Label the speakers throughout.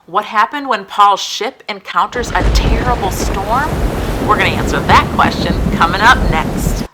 Speaker 1: What happened when Paul's ship encounters a terrible storm? We're going to answer that question coming up next.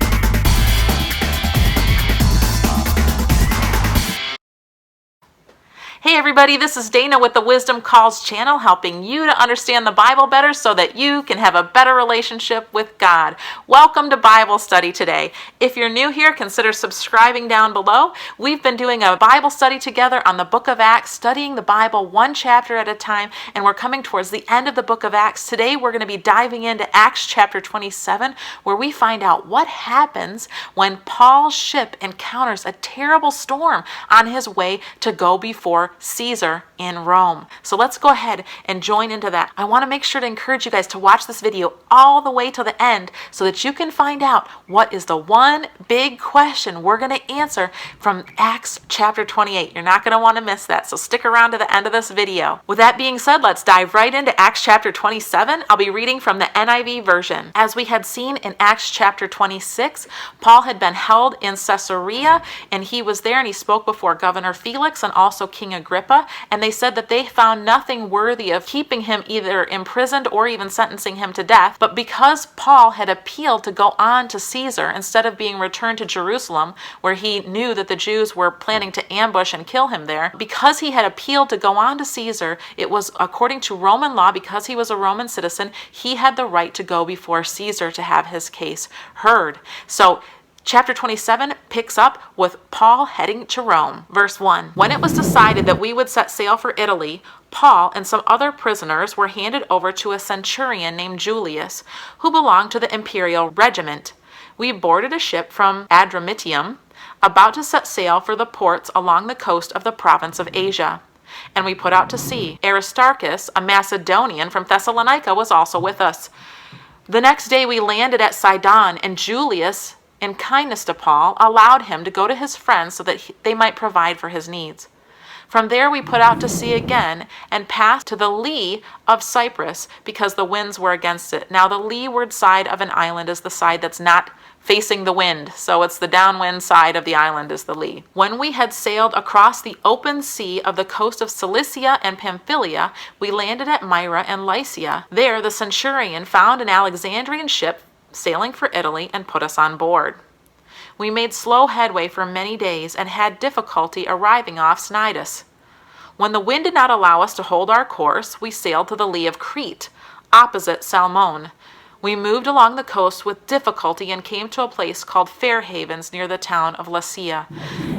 Speaker 1: Hey everybody, this is Dana with the Wisdom Calls channel, helping you to understand the Bible better so that you can have a better relationship with God. Welcome to Bible study today. If you're new here, consider subscribing down below. We've been doing a Bible study together on the book of Acts, studying the Bible one chapter at a time, and we're coming towards the end of the book of Acts. Today we're going to be diving into Acts chapter 27, where we find out what happens when Paul's ship encounters a terrible storm on his way to go before Caesar in Rome. So let's go ahead and join into that. I want to make sure to encourage you guys to watch this video all the way to the end so that you can find out what is the one big question we're going to answer from Acts chapter 28. You're not going to want to miss that, so stick around to the end of this video. With that being said, let's dive right into Acts chapter 27. I'll be reading from the NIV version. As we had seen in Acts chapter 26, Paul had been held in Caesarea, and he was there and he spoke before Governor Felix and also King Agrippa, and they said that they found nothing worthy of keeping him either imprisoned or even sentencing him to death. But because Paul had appealed to go on to Caesar instead of being returned to Jerusalem, where he knew that the Jews were planning to ambush and kill him there, because he had appealed to go on to Caesar, it was according to Roman law, because he was a Roman citizen, he had the right to go before Caesar to have his case heard. So Chapter 27 picks up with Paul heading to Rome. Verse 1. When it was decided that we would set sail for Italy, Paul and some other prisoners were handed over to a centurion named Julius, who belonged to the imperial regiment. We boarded a ship from Adramyttium, about to set sail for the ports along the coast of the province of Asia. And we put out to sea. Aristarchus, a Macedonian from Thessalonica, was also with us. The next day we landed at Sidon, and Julius, in kindness to Paul, allowed him to go to his friends so that they might provide for his needs. From there we put out to sea again and passed to the lee of Cyprus because the winds were against it. Now the leeward side of an island is the side that's not facing the wind, so it's the downwind side of the island is the lee. When we had sailed across the open sea of the coast of Cilicia and Pamphylia, we landed at Myra and Lycia. There the centurion found an Alexandrian ship sailing for Italy and put us on board. We made slow headway for many days and had difficulty arriving off Cnidus. When the wind did not allow us to hold our course, we sailed to the lee of Crete, opposite Salmone. We moved along the coast with difficulty and came to a place called Fair Havens near the town of Lasea.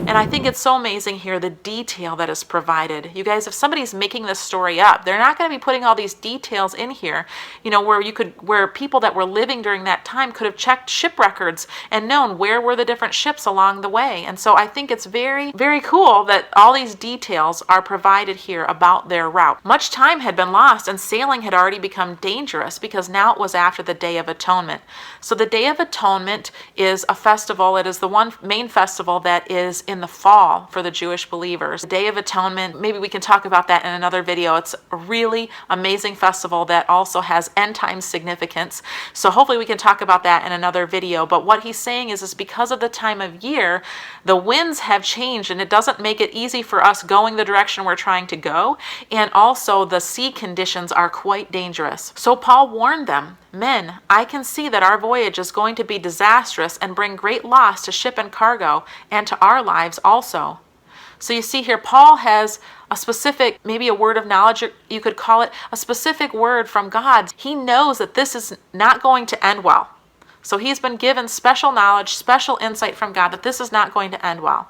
Speaker 1: And I think it's so amazing here, the detail that is provided. You guys, if somebody's making this story up, they're not going to be putting all these details in here, where people that were living during that time could have checked ship records and known where were the different ships along the way. And so I think it's very, very cool that all these details are provided here about their route. Much time had been lost and sailing had already become dangerous because now it was after the Day of Atonement. So the Day of Atonement is a festival. It is the one main festival that is in the fall for the Jewish believers. The Day of Atonement, maybe we can talk about that in another video. It's a really amazing festival that also has end time significance. So hopefully we can talk about that in another video. But what he's saying is because of the time of year, the winds have changed and it doesn't make it easy for us going the direction we're trying to go. And also the sea conditions are quite dangerous. So Paul warned them, "Men, I can see that our voyage is going to be disastrous and bring great loss to ship and cargo and to our lives also." So you see here, Paul has a specific, maybe a word of knowledge, you could call it a specific word from God. He knows that this is not going to end well. So he's been given special knowledge, special insight from God that this is not going to end well.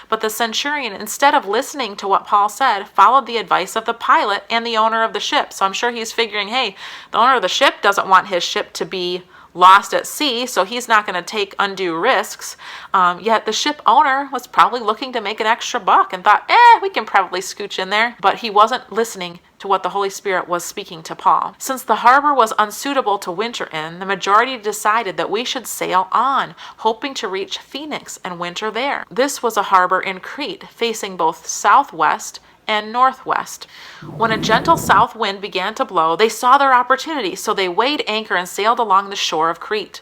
Speaker 1: But the centurion, instead of listening to what Paul said, followed the advice of the pilot and the owner of the ship. So I'm sure he's figuring, hey, the owner of the ship doesn't want his ship to be lost at sea, so he's not going to take undue risks. Yet the ship owner was probably looking to make an extra buck and thought, we can probably scooch in there. But he wasn't listening to what the Holy Spirit was speaking to Paul. Since the harbor was unsuitable to winter in, the majority decided that we should sail on, hoping to reach Phoenix and winter there. This was a harbor in Crete, facing both southwest and northwest. When a gentle south wind began to blow, they saw their opportunity, so they weighed anchor and sailed along the shore of Crete.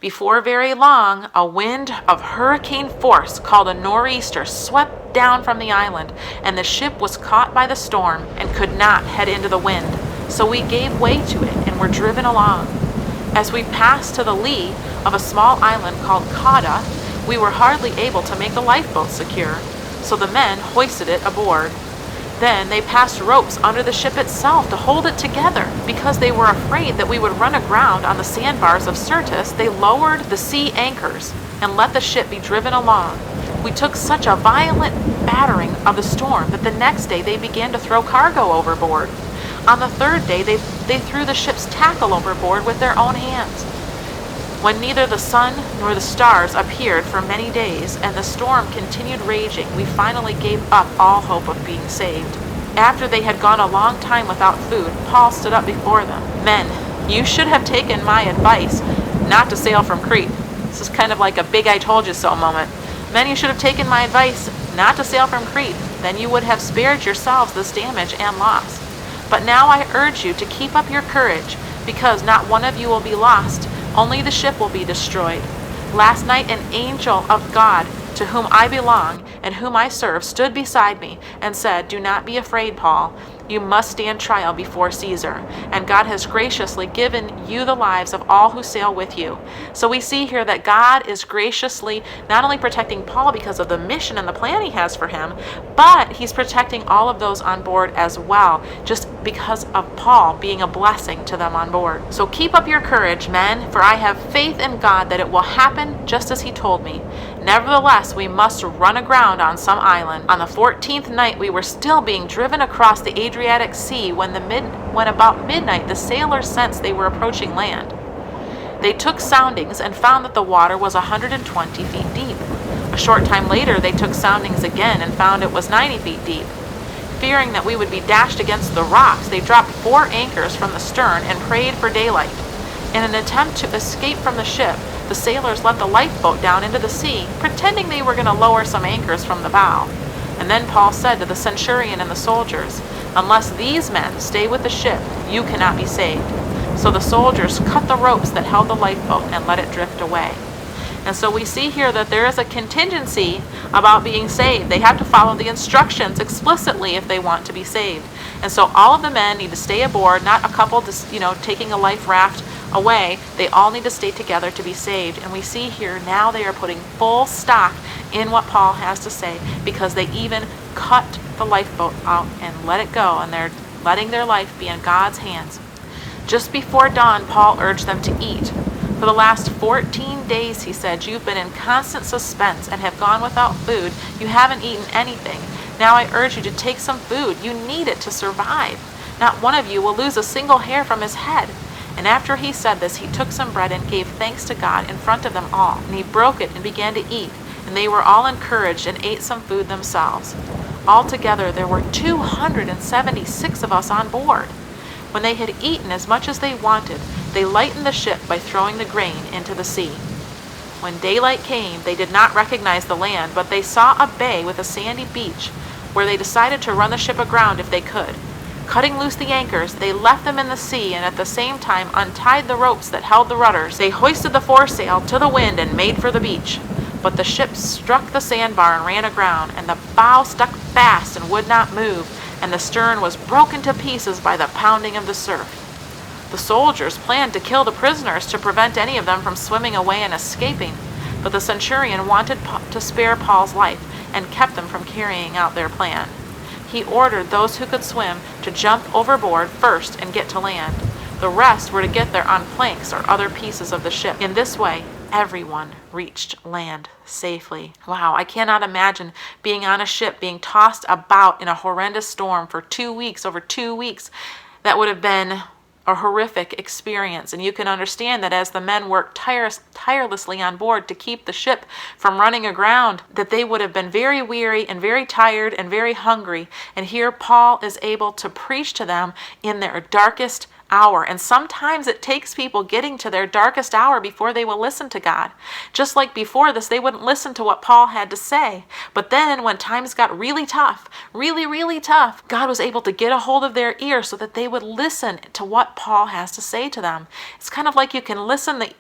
Speaker 1: Before very long, a wind of hurricane force called a nor'easter swept down from the island, and the ship was caught by the storm and could not head into the wind. So we gave way to it and were driven along. As we passed to the lee of a small island called Cauda, we were hardly able to make the lifeboat secure, so the men hoisted it aboard. Then they passed ropes under the ship itself to hold it together. Because they were afraid that we would run aground on the sandbars of Syrtis, they lowered the sea anchors and let the ship be driven along. We took such a violent battering of the storm that the next day they began to throw cargo overboard. On the third day, they threw the ship's tackle overboard with their own hands. When neither the sun nor the stars appeared for many days, and the storm continued raging, we finally gave up all hope of being saved. After they had gone a long time without food, Paul stood up before them. Men, you should have taken my advice not to sail from Crete. This is kind of like a big I told you so moment. Men, you should have taken my advice not to sail from Crete. Then you would have spared yourselves this damage and loss. But now I urge you to keep up your courage, because not one of you will be lost, only the ship will be destroyed. Last night an angel of God, to whom I belong and whom I serve, stood beside me and said, "Do not be afraid, Paul. You must stand trial before Caesar, and God has graciously given you the lives of all who sail with you." So we see here that God is graciously not only protecting Paul because of the mission and the plan he has for him, but he's protecting all of those on board as well, just because of Paul being a blessing to them on board. So keep up your courage, men, for I have faith in God that it will happen just as he told me. Nevertheless, we must run aground on some island. On the 14th night, we were still being driven across the Adriatic Sea when about midnight the sailors sensed they were approaching land. They took soundings and found that the water was 120 feet deep. A short time later, they took soundings again and found it was 90 feet deep. Fearing that we would be dashed against the rocks, they dropped 4 anchors from the stern and prayed for daylight. In an attempt to escape from the ship, the sailors let the lifeboat down into the sea, pretending they were going to lower some anchors from the bow. And then Paul said to the centurion and the soldiers, "Unless these men stay with the ship, you cannot be saved." So the soldiers cut the ropes that held the lifeboat and let it drift away. And so we see here that there is a contingency about being saved. They have to follow the instructions explicitly if they want to be saved. And so all of the men need to stay aboard, not a couple just, taking a life raft away. They all need to stay together to be saved. And we see here now they are putting full stock in what Paul has to say, because they even cut the lifeboat out and let it go, and they're letting their life be in God's hands. Just before dawn, Paul urged them to eat. For the last 14 days, he said, you've been in constant suspense and have gone without food. You haven't eaten anything. Now I urge you to take some food. You need it to survive. Not one of you will lose a single hair from his head. And after he said this, he took some bread and gave thanks to God in front of them all. And he broke it and began to eat. And they were all encouraged and ate some food themselves. Altogether, there were 276 of us on board. When they had eaten as much as they wanted, they lightened the ship by throwing the grain into the sea. When daylight came, they did not recognize the land, but they saw a bay with a sandy beach, where they decided to run the ship aground if they could. Cutting loose the anchors, they left them in the sea and at the same time untied the ropes that held the rudders. They hoisted the foresail to the wind and made for the beach. But the ship struck the sandbar and ran aground, and the bow stuck fast and would not move, and the stern was broken to pieces by the pounding of the surf. The soldiers planned to kill the prisoners to prevent any of them from swimming away and escaping, but the centurion wanted to spare Paul's life and kept them from carrying out their plan. He ordered those who could swim to jump overboard first and get to land. The rest were to get there on planks or other pieces of the ship. In this way, everyone reached land safely. Wow, I cannot imagine being on a ship, being tossed about in a horrendous storm for 2 weeks, over 2 weeks. That would have been a horrific experience. And you can understand that as the men worked tirelessly on board to keep the ship from running aground, that they would have been very weary and very tired and very hungry. And here Paul is able to preach to them in their darkest hour. And sometimes it takes people getting to their darkest hour before they will listen to God. Just like before this, they wouldn't listen to what Paul had to say. But then when times got really tough, really tough, God was able to get a hold of their ear so that they would listen to what Paul has to say to them. It's kind of like you can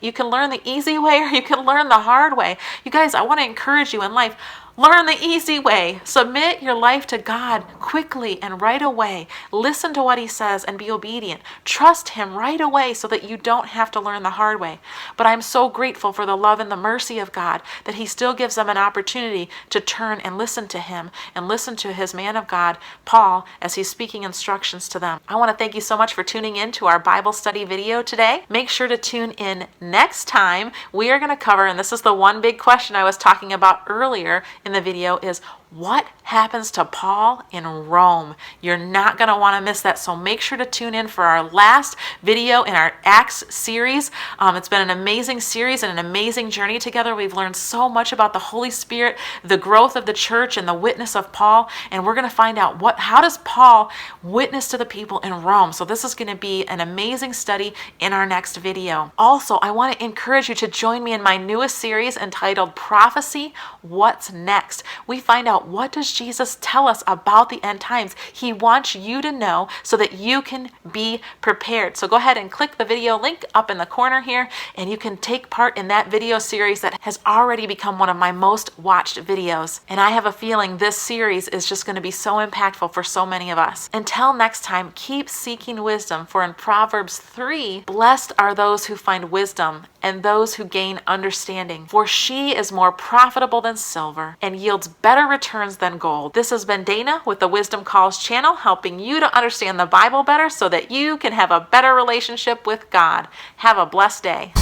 Speaker 1: you can learn the easy way or you can learn the hard way. You guys, I want to encourage you in life. Learn the easy way. Submit your life to God quickly and right away. Listen to what he says and be obedient. Trust him right away so that you don't have to learn the hard way. But I'm so grateful for the love and the mercy of God that he still gives them an opportunity to turn and listen to him and listen to his man of God, Paul, as he's speaking instructions to them. I want to thank you so much for tuning in to our Bible study video today. Make sure to tune in next time. We are going to cover, and this is the one big question I was talking about earlier in the video, is what happens to Paul in Rome? You're not going to want to miss that, so make sure to tune in for our last video in our Acts series. It's been an amazing series and an amazing journey together. We've learned so much about the Holy Spirit, the growth of the church, and the witness of Paul, and we're going to find out how does Paul witness to the people in Rome. So this is going to be an amazing study in our next video. Also, I want to encourage you to join me in my newest series entitled Prophecy, What's Next? We find out, what does Jesus tell us about the end times? He wants you to know so that you can be prepared. So go ahead and click the video link up in the corner here, and you can take part in that video series that has already become one of my most watched videos. And I have a feeling this series is just going to be so impactful for so many of us. Until next time, keep seeking wisdom, for in Proverbs 3, blessed are those who find wisdom and those who gain understanding, for she is more profitable than silver and yields better returns than gold. This has been Dana with the Wisdom Calls channel, helping you to understand the Bible better so that you can have a better relationship with God. Have a blessed day.